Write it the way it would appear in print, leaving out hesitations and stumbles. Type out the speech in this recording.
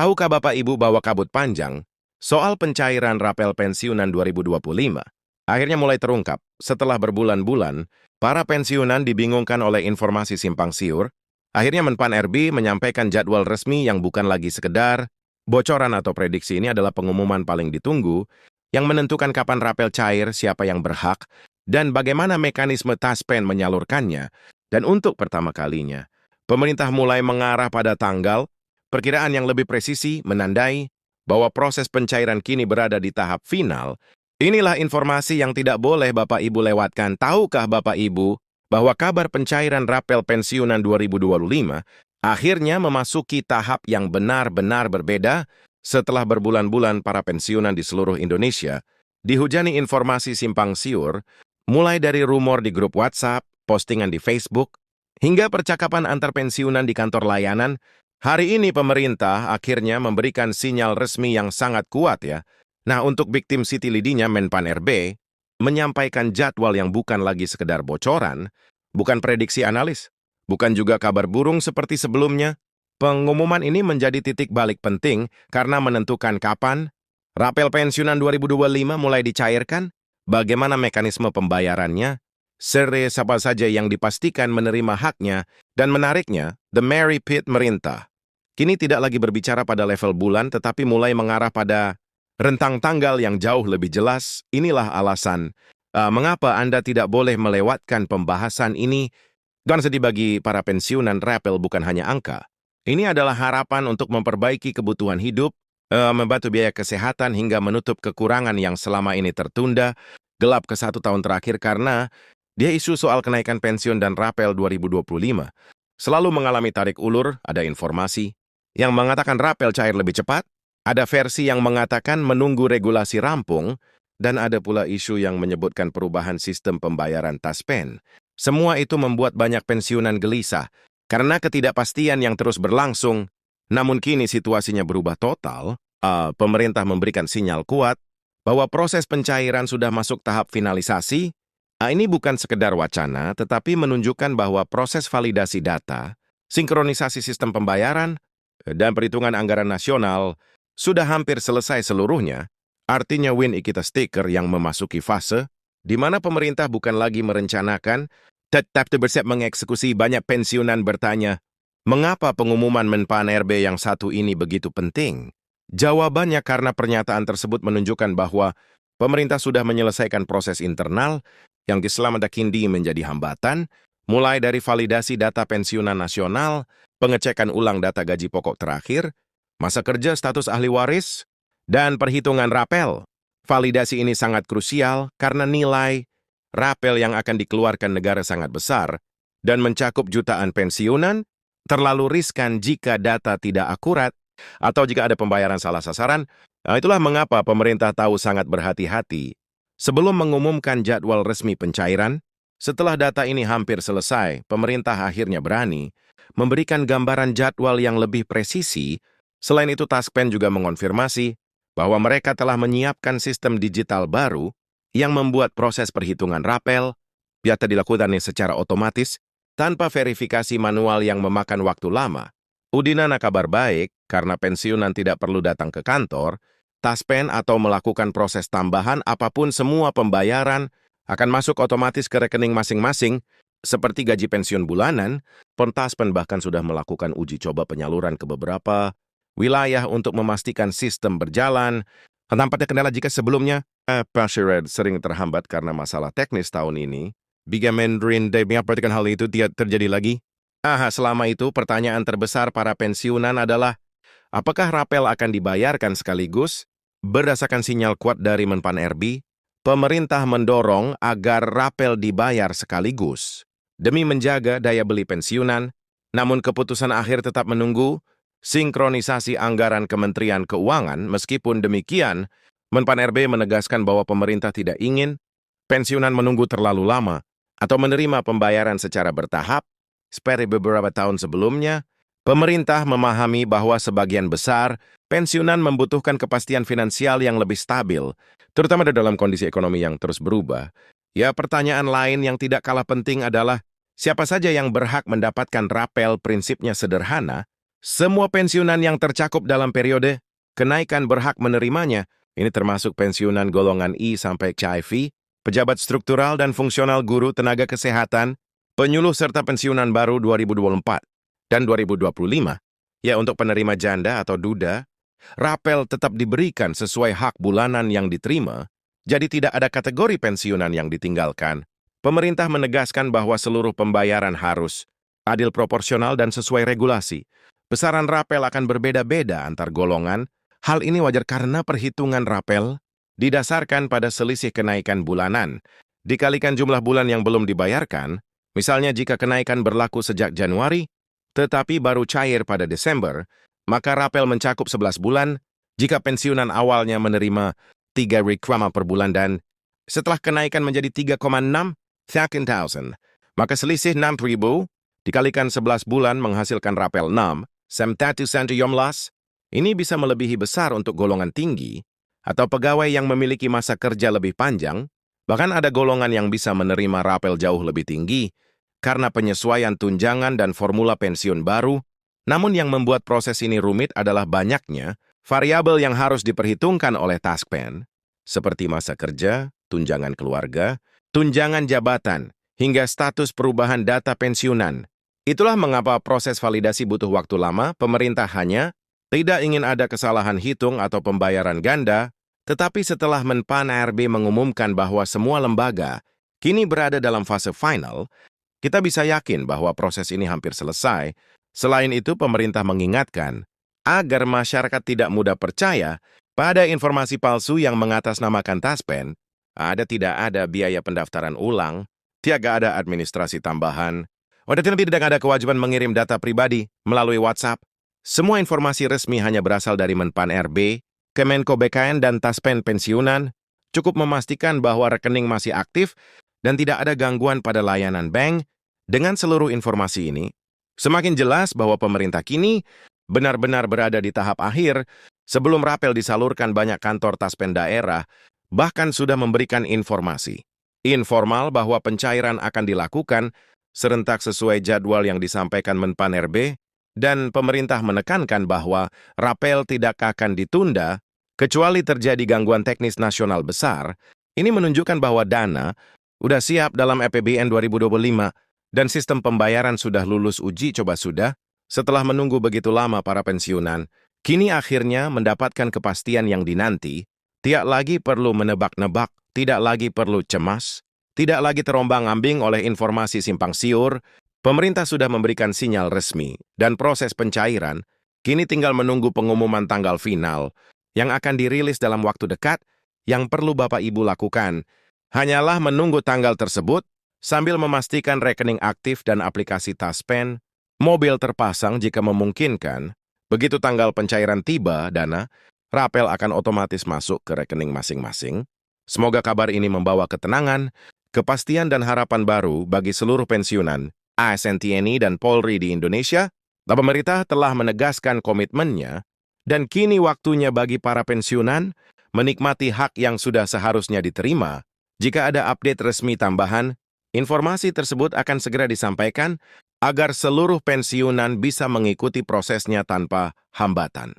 Tahukah Bapak Ibu bahwa kabut panjang soal pencairan rapel pensiunan 2025 akhirnya mulai terungkap setelah berbulan-bulan para pensiunan dibingungkan oleh informasi simpang siur. Akhirnya Menpan RB menyampaikan jadwal resmi yang bukan lagi sekedar bocoran atau prediksi. Ini adalah pengumuman paling ditunggu yang menentukan kapan rapel cair, siapa yang berhak, dan bagaimana mekanisme taspen menyalurkannya. Dan untuk pertama kalinya, pemerintah mulai mengarah pada tanggal. Perkiraan yang lebih presisi menandai bahwa proses pencairan kini berada di tahap final. Inilah informasi yang tidak boleh Bapak Ibu lewatkan. Tahukah Bapak Ibu bahwa kabar pencairan rapel pensiunan 2025 akhirnya memasuki tahap yang benar-benar berbeda setelah berbulan-bulan para pensiunan di seluruh Indonesia dihujani informasi simpang siur, mulai dari rumor di grup WhatsApp, postingan di Facebook, hingga percakapan antar pensiunan di kantor layanan. Hari ini pemerintah akhirnya memberikan sinyal resmi yang sangat kuat ya. Nah, untuk Big Team City Lidinya Menpan RB menyampaikan jadwal yang bukan lagi sekedar bocoran, bukan prediksi analis, bukan juga kabar burung seperti sebelumnya. Pengumuman ini menjadi titik balik penting karena menentukan kapan rapel pensiunan 2025 mulai dicairkan, bagaimana mekanisme pembayarannya, siapa saja yang dipastikan menerima haknya, dan menariknya, The Merry Pit merintah kini tidak lagi berbicara pada level bulan tetapi mulai mengarah pada rentang tanggal yang jauh lebih jelas. Inilah alasan mengapa Anda tidak boleh melewatkan pembahasan ini. Dan sedih bagi para pensiunan, rapel bukan hanya angka. Ini adalah harapan untuk memperbaiki kebutuhan hidup, membantu biaya kesehatan hingga menutup kekurangan yang selama ini tertunda gelap ke 1 tahun terakhir karena dia isu soal kenaikan pensiun dan rapel 2025 selalu mengalami tarik ulur. Ada informasi yang mengatakan rapel cair lebih cepat, ada versi yang mengatakan menunggu regulasi rampung, dan ada pula isu yang menyebutkan perubahan sistem pembayaran taspen. Semua itu membuat banyak pensiunan gelisah karena ketidakpastian yang terus berlangsung. Namun kini situasinya berubah total. Pemerintah memberikan sinyal kuat bahwa proses pencairan sudah masuk tahap finalisasi. Ini bukan sekedar wacana, tetapi menunjukkan bahwa proses validasi data, sinkronisasi sistem pembayaran, dan perhitungan anggaran nasional sudah hampir selesai seluruhnya. Artinya win kita stiker yang memasuki fase di mana pemerintah bukan lagi merencanakan, tetapi bersiap mengeksekusi. Banyak pensiunan bertanya, mengapa pengumuman Menpan RB yang satu ini begitu penting? Jawabannya karena pernyataan tersebut menunjukkan bahwa pemerintah sudah menyelesaikan proses internal yang selama kini menjadi hambatan, mulai dari validasi data pensiunan nasional, pengecekan ulang data gaji pokok terakhir, masa kerja status ahli waris, dan perhitungan rapel. Validasi ini sangat krusial karena nilai rapel yang akan dikeluarkan negara sangat besar dan mencakup jutaan pensiunan, terlalu riskan jika data tidak akurat atau jika ada pembayaran salah sasaran. Itulah mengapa pemerintah tahu sangat berhati-hati sebelum mengumumkan jadwal resmi pencairan. Setelah data ini hampir selesai, pemerintah akhirnya berani memberikan gambaran jadwal yang lebih presisi. Selain itu, Taspen juga mengonfirmasi bahwa mereka telah menyiapkan sistem digital baru yang membuat proses perhitungan rapel biasa dilakukan secara otomatis tanpa verifikasi manual yang memakan waktu lama. Udinana kabar baik, karena pensiunan tidak perlu datang ke kantor, Taspen atau melakukan proses tambahan apapun, semua pembayaran akan masuk otomatis ke rekening masing-masing, seperti gaji pensiun bulanan. Taspen bahkan sudah melakukan uji coba penyaluran ke beberapa wilayah untuk memastikan sistem berjalan. Tampaknya kendala jika sebelumnya Pashired sering terhambat karena masalah teknis tahun ini. Biga Mandarin perhatikan hal itu tidak terjadi lagi. Selama itu pertanyaan terbesar para pensiunan adalah, apakah rapel akan dibayarkan sekaligus? Berdasarkan sinyal kuat dari Menpan RB, pemerintah mendorong agar rapel dibayar sekaligus demi menjaga daya beli pensiunan. Namun keputusan akhir tetap menunggu sinkronisasi anggaran Kementerian Keuangan. Meskipun demikian, Menpan RB menegaskan bahwa pemerintah tidak ingin pensiunan menunggu terlalu lama atau menerima pembayaran secara bertahap. Seperti beberapa tahun sebelumnya, pemerintah memahami bahwa sebagian besar pensiunan membutuhkan kepastian finansial yang lebih stabil, terutama dalam kondisi ekonomi yang terus berubah. Ya, pertanyaan lain yang tidak kalah penting adalah siapa saja yang berhak mendapatkan rapel. Prinsipnya sederhana, Semua pensiunan yang tercakup dalam periode kenaikan berhak menerimanya. Ini termasuk pensiunan golongan I sampai HIV, pejabat struktural dan fungsional guru tenaga kesehatan, penyuluh serta pensiunan baru 2024 dan 2025. Ya, untuk penerima janda atau duda, rapel tetap diberikan sesuai hak bulanan yang diterima, jadi tidak ada kategori pensiunan yang ditinggalkan. Pemerintah menegaskan bahwa seluruh pembayaran harus adil, proporsional, dan sesuai regulasi. Besaran rapel akan berbeda-beda antar golongan. Hal ini wajar karena perhitungan rapel didasarkan pada selisih kenaikan bulanan. Dikalikan jumlah bulan yang belum dibayarkan, misalnya jika kenaikan berlaku sejak Januari, tetapi baru cair pada Desember, maka rapel mencakup 11 bulan jika pensiunan awalnya menerima 3 rikrama per bulan dan setelah kenaikan menjadi 3,6 maka selisih 6.000 dikalikan 11 bulan menghasilkan rapel 6, ini bisa melebihi besar untuk golongan tinggi atau pegawai yang memiliki masa kerja lebih panjang, bahkan ada golongan yang bisa menerima rapel jauh lebih tinggi karena penyesuaian tunjangan dan formula pensiun baru. Namun yang membuat proses ini rumit adalah banyaknya variabel yang harus diperhitungkan oleh TASPEN, seperti masa kerja, tunjangan keluarga, tunjangan jabatan, hingga status perubahan data pensiunan. Itulah mengapa proses validasi butuh waktu lama. Pemerintah hanya tidak ingin ada kesalahan hitung atau pembayaran ganda, tetapi setelah Menpan RB mengumumkan bahwa semua lembaga kini berada dalam fase final, kita bisa yakin bahwa proses ini hampir selesai. Selain itu, pemerintah mengingatkan agar masyarakat tidak mudah percaya pada informasi palsu yang mengatasnamakan TASPEN. Tidak ada biaya pendaftaran ulang, tidak ada administrasi tambahan, tidak ada kewajiban mengirim data pribadi melalui WhatsApp. Semua informasi resmi hanya berasal dari Menpan RB, Kemenko BKN, dan TASPEN pensiunan. Cukup memastikan bahwa rekening masih aktif dan tidak ada gangguan pada layanan bank. Dengan seluruh informasi ini, semakin jelas bahwa pemerintah kini benar-benar berada di tahap akhir. Sebelum rapel disalurkan, banyak kantor TASPEN daerah bahkan sudah memberikan informasi informal bahwa pencairan akan dilakukan serentak sesuai jadwal yang disampaikan Menpan RB, dan pemerintah menekankan bahwa rapel tidak akan ditunda kecuali terjadi gangguan teknis nasional besar. Ini menunjukkan bahwa dana sudah siap dalam APBN 2025 dan sistem pembayaran sudah lulus uji coba sudah. Setelah menunggu begitu lama, para pensiunan kini akhirnya mendapatkan kepastian yang dinanti. Tidak lagi perlu menebak-nebak, tidak lagi perlu cemas, tidak lagi terombang-ambing oleh informasi simpang siur. Pemerintah sudah memberikan sinyal resmi dan proses pencairan kini tinggal menunggu pengumuman tanggal final yang akan dirilis dalam waktu dekat. Yang perlu Bapak Ibu lakukan hanyalah menunggu tanggal tersebut sambil memastikan rekening aktif dan aplikasi TASPEN, mobil terpasang jika memungkinkan. Begitu tanggal pencairan tiba, dana rapel akan otomatis masuk ke rekening masing-masing. Semoga kabar ini membawa ketenangan, kepastian, dan harapan baru bagi seluruh pensiunan, ASN TNI dan Polri di Indonesia. Pemerintah telah menegaskan komitmennya, dan kini waktunya bagi para pensiunan menikmati hak yang sudah seharusnya diterima. Jika ada update resmi tambahan, informasi tersebut akan segera disampaikan agar seluruh pensiunan bisa mengikuti prosesnya tanpa hambatan.